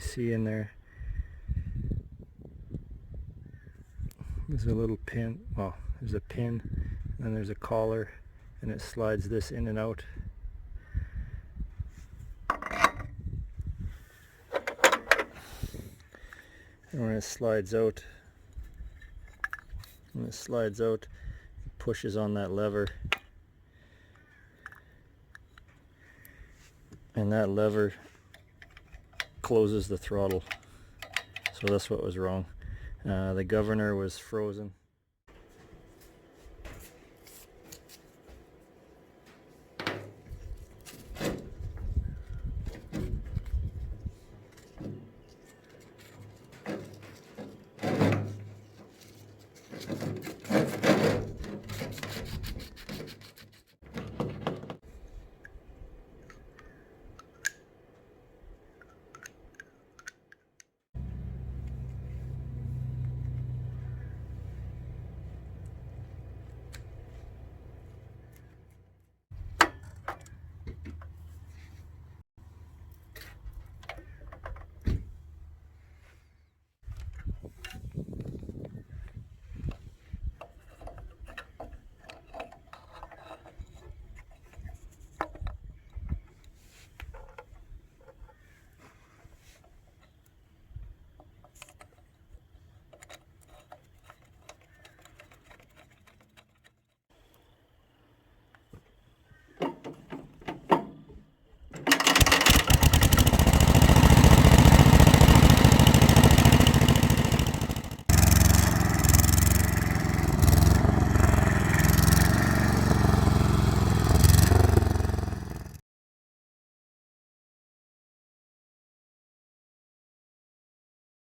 see in there, there's a little pin, well, there's a pin, and then there's a collar, and it slides this in and out. And when it slides out, it pushes on that lever, and that lever closes the throttle. So that's what was wrong. The governor was frozen.